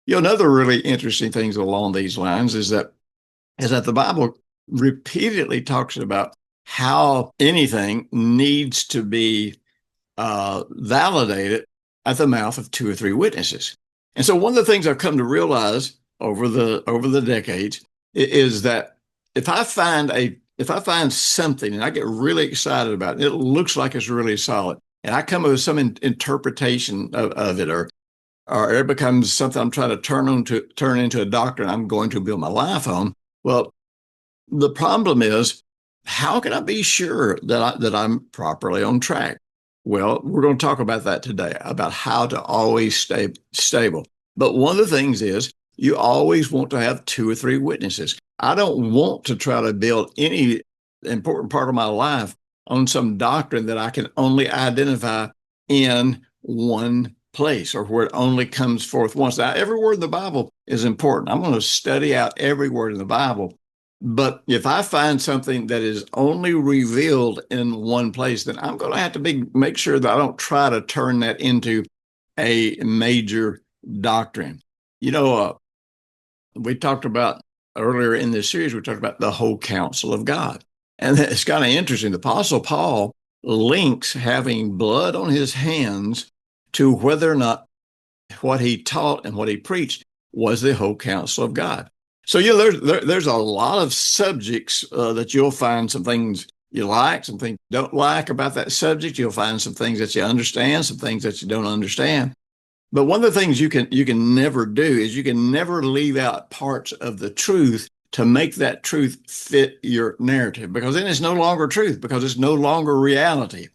Another really interesting things along these lines is that the Bible repeatedly talks about how anything needs to be validated at the mouth of two or three witnesses. And so one of the things I've come to realize over the decades is that if I find something and I get really excited about it, it looks like it's really solid, and I come up with some interpretation of it, or it becomes something I'm trying to turn into a doctrine I'm going to build my life on. Well, the problem is, how can I be sure that I'm properly on track? Well, we're going to talk about that today, about how to always stay stable. But one of the things is you always want to have two or three witnesses. I don't want to try to build any important part of my life on some doctrine that I can only identify in one place, or where it only comes forth once. Now, every word in the Bible is important. I'm going to study out every word in the Bible. But if I find something that is only revealed in one place, then I'm going to have to make sure that I don't try to turn that into a major doctrine. You know, we talked about earlier in this series, we talked about the whole counsel of God. And it's kind of interesting. The Apostle Paul links having blood on his hands to whether or not what he taught and what he preached was the whole counsel of God. So there's a lot of subjects that you'll find some things you like, some things you don't like about that subject. You'll find some things that you understand, some things that you don't understand. But one of the things you can never do is you can never leave out parts of the truth to make that truth fit your narrative, because then it's no longer truth, because it's no longer reality.